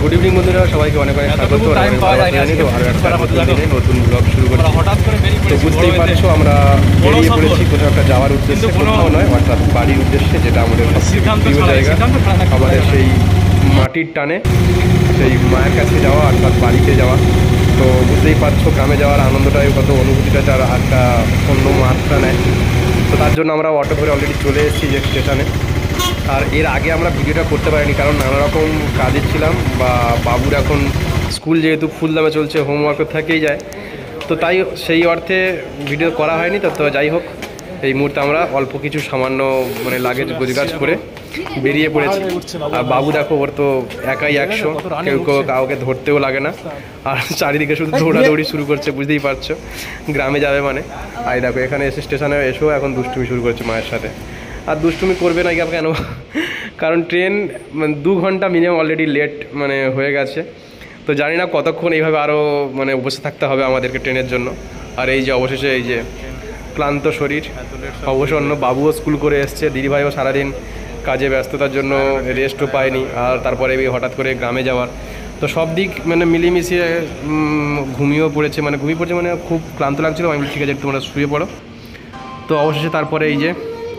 Good evening বন্ধুরা, সবাইকে অনেক অনেক স্বাগত। নতুন ব্লগ শুরু করছি। তো বুঝতেই পারছো আমরা বেরিয়ে পড়েছি কোথাও একটা যাওয়ার উদ্দেশ্যে, কোথাও নয় অর্থাৎ বাড়ির উদ্দেশ্যে, যেটা আমাদের প্রিয় জায়গা। আমাদের সেই মাটির টানে সেই মায়ের কাছে যাওয়া অর্থাৎ বাড়িতে যাওয়া। তো বুঝতেই পারছো গ্রামে যাওয়ার আনন্দটাই কত, অনুভূতিটা তার একটা অন্য মাত্রা নেয়। তো তার জন্য আমরা অটো করে অলরেডি চলে এসেছি যে স্টেশনে। আর এর আগে আমরা ভিডিওটা করতে পারিনি, কারণ নানা রকম কাজে ছিলাম, বা বাবুর এখন স্কুল যেহেতু ফুল দামে চলছে, হোমওয়ার্কও থেকেই যায়, তো তাই সেই অর্থে ভিডিও করা হয়নি। তো যাই হোক, এই মুহূর্তে আমরা অল্প কিছু সামান্য মানে লাগেজ গোজগাজ করে বেরিয়ে পড়েছি। আর বাবু দেখো, ওর তো একাই 100, কেউ কাউকে ধরতেও লাগে না, আর চারিদিকে শুধু দৌড়াদৌড়ি শুরু করছে, বুঝতেই পারছো গ্রামে যাবে মানে। আর দেখো এখানে এসে স্টেশনে এসেও এখন দুষ্টুমি শুরু করছে মায়ের সাথে। আর দুষ্টুমি করবে না কেন, কারণ ট্রেন 2 ঘন্টা মিনিমাম অলরেডি লেট মানে হয়ে গেছে। তো জানি না কতক্ষণ এইভাবে আরও মানে বসে থাকতে হবে আমাদেরকে ট্রেনের জন্য। আর এই যে অবশেষে এই যে ক্লান্ত শরীর, অবসন্ন, বাবুও স্কুল করে এসছে, দিদিভাইও সারাদিন কাজে ব্যস্ততার জন্য রেস্টও পায়নি, আর তারপরে হঠাৎ করে গ্রামে যাওয়ার, তো সব দিক মানে মিলিয়ে ঘুমিয়েও পড়েছে, মানে খুব ক্লান্ত লাগছিলো। আমি ঠিক আছে তোমরা শুয়ে পড়ো। তো অবশেষে তারপরে এই যে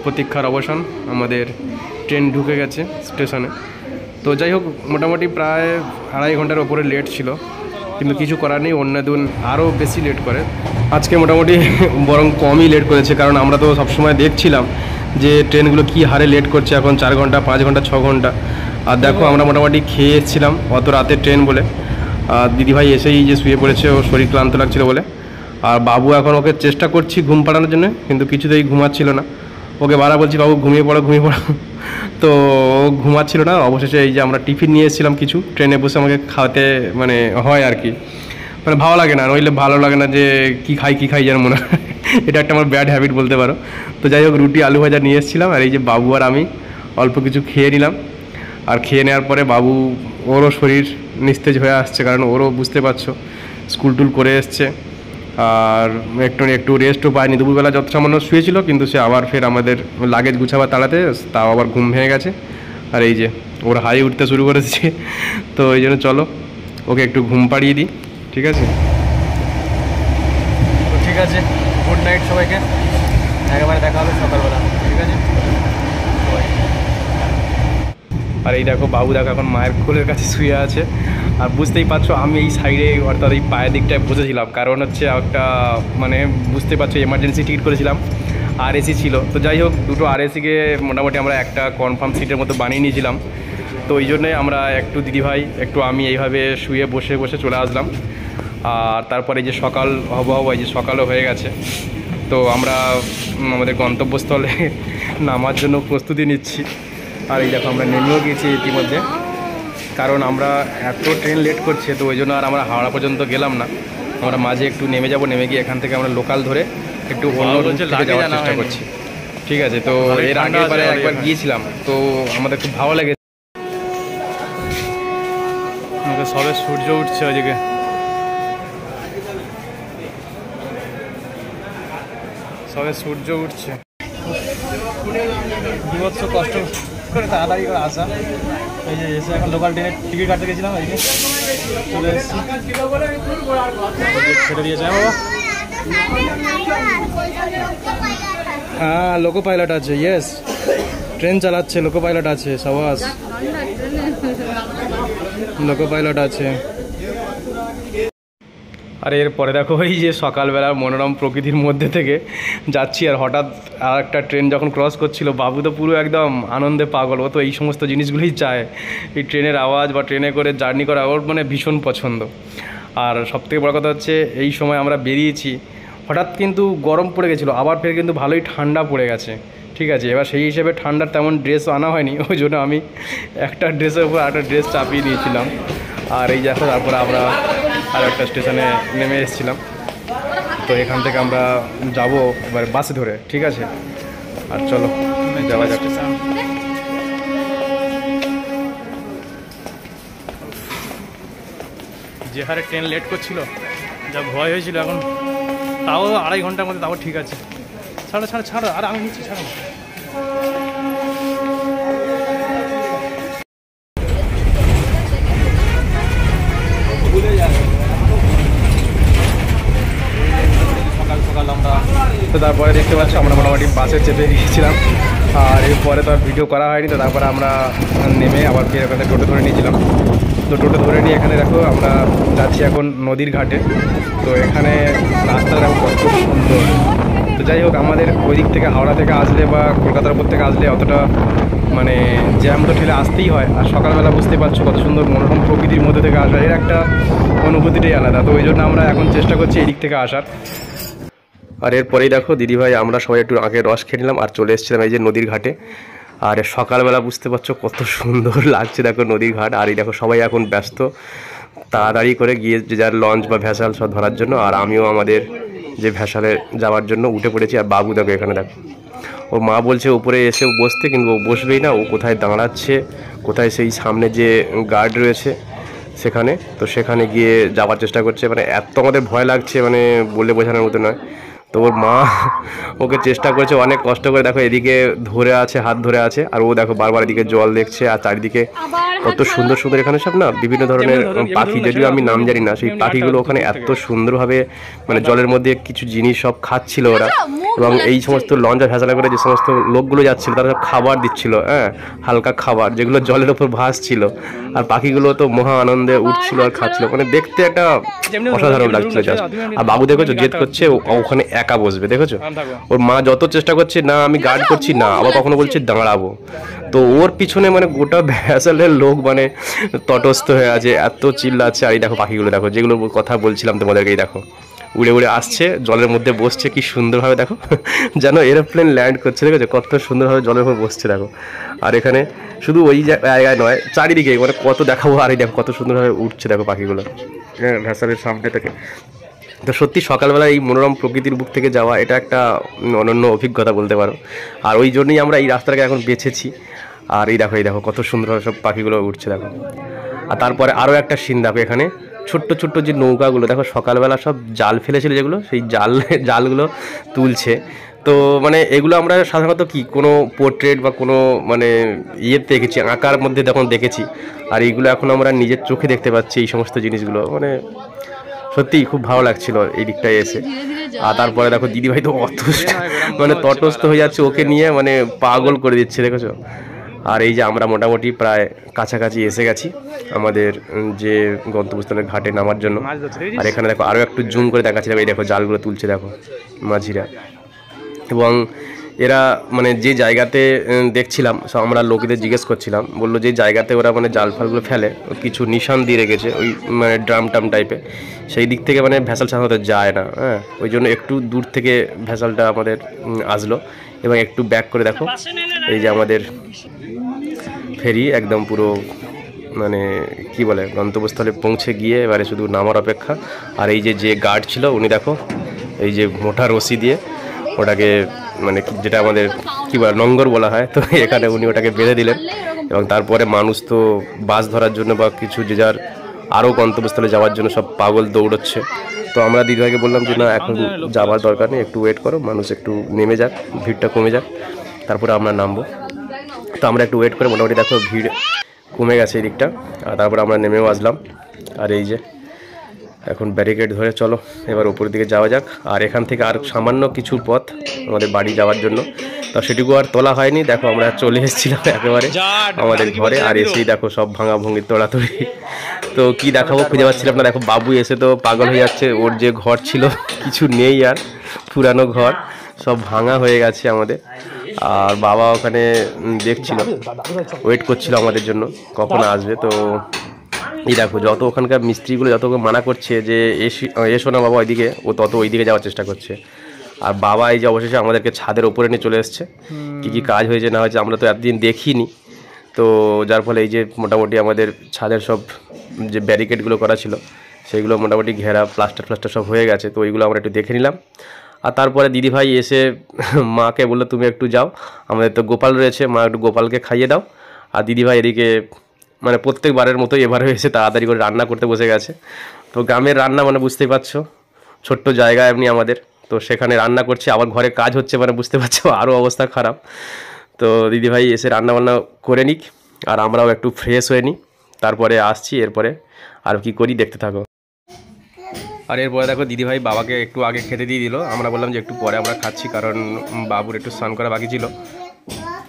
প্রতীক্ষার অবসান, আমাদের ট্রেন ঢুকে গেছে স্টেশনে। তো যাই হোক, মোটামুটি প্রায় 2.5 ঘন্টার ওপরে লেট ছিল, কিন্তু কিছু করার নেই, অন্য দিন আরও বেশি লেট করে। আজকে মোটামুটি বরং কমই লেট করেছে, কারণ আমরা তো সবসময় দেখছিলাম যে ট্রেনগুলো কী হারে লেট করছে, এখন 4 ঘন্টা 5 ঘন্টা 6 ঘন্টা। আর দেখো আমরা মোটামুটি খেয়ে এসেছিলাম অত রাতে ট্রেন বলে। আর দিদিভাই এসেই যে শুয়ে পড়েছে, ও শরীর ক্লান্ত লাগছিল বলে। আর বাবু এখন ওকে চেষ্টা করছি ঘুম পাড়ানোর জন্য, কিন্তু কিছুতেই ঘুমাচ্ছিল না। ওকে বারা বলছি, বাবু ঘুমিয়ে পড়ো। তো ঘুমাচ্ছিল না। অবশেষে এই যে আমরা টিফিন নিয়ে এসেছিলাম কিছু, ট্রেনে বসে আমাকে খাওয়াতে মানে হয় আর কি, মানে ভালো লাগে না, নইলে ভালো লাগে না যে কী খাই যেন মনে হয়। এটা একটা আমার ব্যাড হ্যাবিট বলতে পারো। তো যাই হোক, রুটি আলু ভাজা নিয়ে এসেছিলাম, আর এই যে বাবু আর আমি অল্প কিছু খেয়ে নিলাম। আর খেয়ে নেওয়ার পরে বাবু, ওরও শরীর নিস্তেজ হয়ে আসছে, কারণ ওরও বুঝতে পারছো স্কুল টুল করে এসছে, আর একটু রেস্টও পায়নি। দুপুরবেলা যত সামান্য শুয়েছিল, কিন্তু সে আবার ফের আমাদের লাগেজ গুছাবার তাড়াতে তাও আবার ঘুম ভেঙে গেছে। আর এই যে ওর হাই উঠতে শুরু করেছে। তো এই জন্য চলো ওকে একটু ঘুম পাড়িয়ে দিই, ঠিক আছে? ঠিক আছে, গুড নাইট সবাইকে, একেবারে দেখা হবে সকালবেলা, ঠিক আছে? আর এই দেখো বাবু দেখো এখন মায়ের কোলের কাছে শুয়ে আছে। আর বুঝতেই পারছো আমি এই সাইডে অর্থাৎ এই পায়ের দিকটায় বসেছিলাম, কারণ হচ্ছে একটা মানে বুঝতে পারছো এমার্জেন্সি টিকিট করেছিলাম, RAC ছিল। তো যাই হোক, দুটো RACকে মোটামুটি আমরা একটা কনফার্ম সিটের মতো বানিয়ে নিয়েছিলাম। তো ওই জন্যে আমরা একটু দিদিভাই একটু আমি এইভাবে শুয়ে বসে চলে আসলাম। আর তারপরে যে সকাল হব এই যে সকালও হয়ে গেছে। তো আমরা আমাদের গন্তব্যস্থলে নামার জন্য প্রস্তুতি নিচ্ছি। আর এই দেখো আমরা নেমেও গিয়েছি ইতিমধ্যে, কারণ আমরা এত ট্রেন লেট করছে, তো ওই জন্য আর আমরা হাওড়া পর্যন্ত গেলাম না। আমরা মাঝে একটু নেমে যাব, নেমে গিয়ে এখান থেকে আমরা লোকাল ধরে একটু অন্য রুট থেকে যাওয়ার চেষ্টা করছি, ঠিক আছে? তো এর আগেবারে একবার গিয়েছিলাম, তো আমাদের খুব ভালো লেগেছে। সবে সূর্য উঠছে ওইদিকে, সবে সূর্য উঠছে। বিভৎস কষ্ট করে তাড়াতাড়ি করে আসা। এই যে এসে এখন লোকাল ট্রেনের টিকিট কাটতে গেছিলাম, এই যে চলে এসেছি, ছেড়ে দিয়েছে। বাবা হ্যাঁ, লোকো পাইলট আছে, ইয়েস, ট্রেন চালাচ্ছে, লোকো পাইলট আছে, সাবাস, লোকো পাইলট আছে। আর এরপরে দেখো এই যে সকালবেলা মনোরম প্রকৃতির মধ্যে থেকে যাচ্ছি, আর হঠাৎ আর একটা ট্রেন যখন ক্রস করছিল, বাবু তো পুরো একদম আনন্দে পাগল। ও তো এই সমস্ত জিনিসগুলোই চায়, এই ট্রেনের আওয়াজ বা ট্রেনে করে জার্নি করা ওর মানে ভীষণ পছন্দ। আর সবথেকে বড় কথা হচ্ছে এই সময় আমরা বেরিয়েছি, হঠাৎ কিন্তু গরম পড়ে গেছিলো, আবার ফের কিন্তু ভালোই ঠান্ডা পড়ে গেছে, ঠিক আছে? এবার সেই হিসেবে ঠান্ডার তেমন ড্রেস আনা হয়নি, ওই জন্য আমি একটা ড্রেসের উপর একটা ড্রেস চাপিয়ে নিয়েছিলাম। আর এই দেখো তারপরে আমরা আর একটা স্টেশনে নেমে এসেছিলাম। তো এখান থেকে আমরা যাব এবার বাসে ধরে, ঠিক আছে? আর চলো যাওয়া যাক। যে হারে ট্রেন লেট করছিল, যা ভয় হয়েছিল, এখন তাও 2.5 ঘন্টার মধ্যে, তাও ঠিক আছে। ছাড়ো ছাড়ো ছাড়ো, আর আমি নিচ্ছি, ছাড়ো। তো তারপরে দেখতে পাচ্ছ আমরা মোটামুটি বাসে চেপে গিয়েছিলাম, আর এরপরে তো আর ভিডিও করা হয়নি। তো তারপরে আমরা নেমে আবার ফিরে এখানে টোটো ধরে নিয়েছিলাম। তো টোটো ধরে নিয়ে এখানে দেখো আমরা যাচ্ছি এখন নদীর ঘাটে। তো এখানে রাস্তাটা দেখো কত সুন্দর। তো যাই হোক, আমাদের ওই দিক থেকে হাওড়া থেকে আসলে বা কলকাতার উপর থেকে আসলে অতটা মানে জ্যাম তো ঠেলে আসতেই হয়। আর সকালবেলা বুঝতে পারছো কত সুন্দর মনোরম প্রকৃতির মধ্যে থেকে আসা, এর একটা অনুভূতিটাই আলাদা। তো ওই জন্য আমরা এখন চেষ্টা করছি এই দিক থেকে আসার। আর এরপরেই দেখো দিদিভাই আমরা সবাই একটু আগে রস খেয়ে নিলাম আর চলে এসেছিলাম এই যে নদীর ঘাটে। আর সকালবেলা বুঝতে পারছো কত সুন্দর লাগছে দেখো নদীর ঘাট। আর এই দেখো সবাই এখন ব্যস্ত তাড়াতাড়ি করে গিয়ে যে যার লঞ্চ বা ভ্যাসাল সব ধরার জন্য। আর আমিও আমাদের যে ভ্যাসালে যাওয়ার জন্য উঠে পড়েছি। আর বাবু দেখো এখানে দেখো, ওর মা বলছে উপরে এসে বসতে, কিন্তু ও বসবেই না। ও কোথায় দাঁড়াচ্ছে, কোথায় সেই সামনে যে গার্ড রয়েছে সেখানে, তো সেখানে গিয়ে যাওয়ার চেষ্টা করছে। মানে এত আমাদের ভয় লাগছে, মানে বলে বোঝানোর মতো নয়। তো ওর মা ওকে চেষ্টা করছে অনেক কষ্ট করে, দেখো এদিকে ধরে আছে, হাত ধরে আছে, আর ও দেখো বারবার এদিকে জল দেখছে। আর চারিদিকে কত সুন্দর সুন্দর এখানে সব না বিভিন্ন ধরনের পাখি, যদিও আমি নাম জানি না, সেই পাখিগুলো ওখানে এত সুন্দরভাবে মানে জলের মধ্যে কিছু জিনিস সব খাচ্ছিল ওরা। এবং এই সমস্ত লঞ্চা ভেসালা করে যে সমস্ত লোকগুলো যাচ্ছিল তারা সব খাবার দিচ্ছিল, হ্যাঁ, হালকা খাবার যেগুলো জলের ওপর ভাসছিল। আর পাখিগুলো তো মহা আনন্দে উঠছিল আর খাচ্ছিল, মানে দেখতে একটা অসাধারণ লাগছিল জাস্ট। আর বাবু দেখেছো জেদ করছে ওখানে একা বসবে, দেখেছো? ওর মা যত চেষ্টা করছে, না আমি গার্ড করছি না, আবার কখনো বলছে দাঁড়াবো। তো ওর পিছনে মানে গোটা ভ্যাসেলের লোক মানে তটস্থ হয়ে আছে, এত চিল্লাচ্ছে। আর এই দেখো পাখিগুলো দেখো, যেগুলো কথা বলছিলাম তোমাদেরকেই দেখো, উড়ে উড়ে আসছে, জলের মধ্যে বসছে, কি সুন্দরভাবে দেখো যেন এরোপ্লেন ল্যান্ড করছে, দেখেছো কত সুন্দরভাবে জলের মধ্যে বসছে দেখো। আর এখানে শুধু ওই জায়গায় নয়, চারিদিকে মানে কত দেখাবো। আর এই দেখো কত সুন্দরভাবে উঠছে দেখো পাখিগুলো ভ্যাসেলের সামনে থেকে। তো সত্যি সকালবেলা এই মনোরম প্রকৃতির বুক থেকে যাওয়া এটা একটা অনন্য অভিজ্ঞতা বলতে পারো। আর ওই জন্যই আমরা এই রাস্তাটাকে এখন বেছেছি। আর এই দেখো কত সুন্দরভাবে সব পাখিগুলো উঠছে দেখো। আর তারপরে আরও একটা সিন দেখো, এখানে ছোট্ট ছোট্ট যে নৌকাগুলো দেখো, সকালবেলা সব জাল ফেলেছিল যেগুলো, সেই জালগুলো তুলছে। তো মানে এগুলো আমরা সাধারণত কি কোনো পোর্ট্রেট বা কোনো মানে ইয়েতে দেখেছি, আঁকার মধ্যে তখন দেখেছি। আর এইগুলো এখন আমরা নিজের চোখে দেখতে পাচ্ছি এই সমস্ত জিনিসগুলো, মানে সত্যিই খুব ভালো লাগছিল এই দিকটায় এসে। আর তারপরে দেখো দিদিভাই তো অত মানে তটস্থ হয়ে যাচ্ছে, ওকে নিয়ে মানে পাগল করে দিচ্ছে, দেখেছো? আর এই যে আমরা মোটামুটি প্রায় কাছাকাছি এসে গেছি আমাদের যে গন্তব্যস্থলের ঘাটে নামার জন্য। আর এখানে দেখো আরও একটু জুম করে দেখাচ্ছি, এই দেখো জালগুলো তুলছে দেখো মাঝিরা। এবং এরা মানে যে জায়গাতে দেখছিলাম, আমরা লোকেদের জিজ্ঞেস করছিলাম, বললো যে জায়গাতে ওরা মানে জাল ফালগুলো ফেলে কিছু নিশান দিয়ে রেখেছে, ওই মানে ড্রাম টাম টাইপে, সেই দিক থেকে মানে ভ্যাসাল সাধারণত যায় না, হ্যাঁ। ওই জন্য একটু দূর থেকে ভ্যাসালটা আমাদের আসলো। এবং একটু ব্যাক করে দেখো এই যে আমাদের ফেরি একদম পুরো মানে কি বলে গন্তব্যস্থলে পৌঁছে গিয়ে এবারে শুধু নামার অপেক্ষা। আর এই যে গার্ড ছিল উনি দেখো এই যে মোটা রশি দিয়ে ওটাকে মানে যেটা আমাদের কী বলে লঙ্গর বলা হয়, তো এখানে উনি ওটাকে বেঁধে দিলেন। এবং তারপরে মানুষ তো বাস ধরার জন্য বা কিছু যে যার আরও গন্তব্যস্থলে যাওয়ার জন্য সব পাগল দৌড়চ্ছে। তো আমরা দিদিভাইকে বললাম যে না এখন যাওয়ার দরকার নেই, একটু ওয়েট করো, মানুষ একটু নেমে যাক, ভিড়টা কমে যাক, তারপরে আমরা নামবো। তো আমরা একটু ওয়েট করে মোটামুটি দেখো ভিড় কমে গেছে এই দিকটা। আর তারপরে আমরা নেমেও আসলাম। আর এই যে এখন ব্যারিকেড ধরে চলো এবার উপরের দিকে যাওয়া যাক। আর এখান থেকে আর সামান্য কিছু পথ আমাদের বাড়ি যাওয়ার জন্য, তো সেটুকু আর তোলা হয়নি। দেখো আমরা চলে এসেছিলাম একেবারে আমাদের ঘরে। আর এসেই দেখো সব ভাঙা ভঙ্গি তোড়াতড়ি। তো কি দেখাবো খুঁজে পাচ্ছিলাম না। দেখো বাবু এসে তো পাগল হয়ে যাচ্ছে, ওর যে ঘর ছিল কিছু নেই, আর পুরানো ঘর সব ভাঙা হয়ে গেছে আমাদের। আর বাবা ওখানে দেখছিল, ওয়েট করছিল আমাদের জন্য কখন আসবে। তো এই দেখো যত ওখানকার মিস্ত্রিগুলো যত মানা করছে যে এসো না বাবা ওইদিকে, ও তত ওইদিকে যাওয়ার চেষ্টা করছে। আর বাবা এই যে অবশেষে আমাদেরকে ছাদের ওপরে নিয়ে চলে এসছে। কী কী কাজ হয়েছে না হয়েছে আমরা তো এতদিন দেখিনি, তো যার ফলে এই যে মোটামুটি আমাদের ছাদের সব যে ব্যারিকেডগুলো করা ছিল সেইগুলো মোটামুটি ঘেরা প্লাস্টার সব হয়ে গেছে, তো ওইগুলো আমরা একটু দেখে নিলাম। আর তারপরে দিদিভাই এসে মাকে বললো তুমি একটু যাও, আমাদের তো গোপাল রয়েছে, মা একটু গোপালকে খাইয়ে দাও। আর দিদিভাই এদিকে মানে প্রত্যেকবারের মতোই এবারও এসে তাড়াতাড়ি করে রান্না করতে বসে গেছে। তো গ্রামের রান্না মানে বুঝতেই পারছো, ছোট্ট জায়গা এমনি আমাদের, তো সেখানে রান্না করছে, আবার ঘরে কাজ হচ্ছে, মানে বুঝতে পারছো আরও অবস্থা খারাপ। তো দিদিভাই এসে রান্না বান্না করে নিক, আর আমরাও একটু ফ্রেশ হয়ে নিই, তারপরে আসছি। এরপরে আর কি করি দেখতে থাকো। আর এরপরে দেখো দিদিভাই বাবাকে একটু আগে খেতে দিয়ে দিল, আমরা বললাম যে একটু পরে আমরা খাচ্ছি, কারণ বাবুর একটু স্নান করা বাকি ছিল।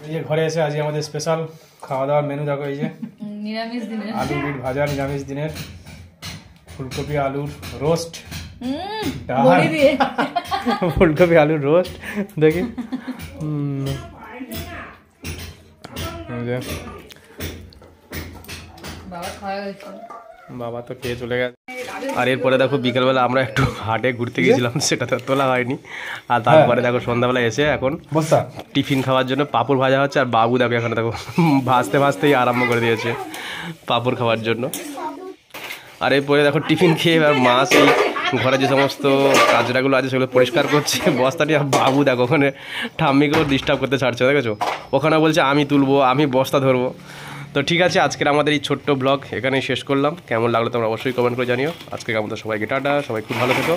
এই যে ঘরে এসে আজকে আমাদের স্পেশাল খাওয়া দাওয়ার মেনু দেখো, এই যে নিরামিষ দিনে আলু বিট ভাজা নিরামিষ দিনের, ফুলকপি আলুর রোস্ট, বড়ি দিয়ে ফুলকপি আলুর রোস্ট দেখি। বাবা খাওয়া হয়েছে, বাবা তো খেয়ে চলে গেছে। আর এরপরে দেখো বিকেলবেলা আমরা একটু হাটে ঘুরতে গেছিলাম, সেটা তো তোলা হয়নি। আর তারপরে দেখো সন্ধ্যাবেলা এসে এখন বস্তা টিফিন খাওয়ার জন্য পাঁপড় ভাজা হচ্ছে, আর বাবু দেখো এখানে দেখো ভাজতেই আরম্ভ করে দিয়েছে পাঁপড় খাওয়ার জন্য। আর এরপরে দেখো টিফিন খেয়ে এবার মা সেই ঘরে যে সমস্ত কাজরাগুলো আছে সেগুলো পরিষ্কার করছে বস্তাটি। আর বাবু দেখো ওখানে ঠাম্মিকেও ডিস্টার্ব করতে ছাড়ছে, দেখেছো, ওখানে বলছে আমি তুলবো, আমি বস্তা ধরবো। তো ঠিক আছে, আজকের আমাদের এই ছোট্ট ব্লগ এখানেই শেষ করলাম। কেমন লাগলো তোমরা অবশ্যই কমেন্ট করে জানিও। আজকে আমাদের সবাইকে টাটা, সবাই খুব ভালো থেকো।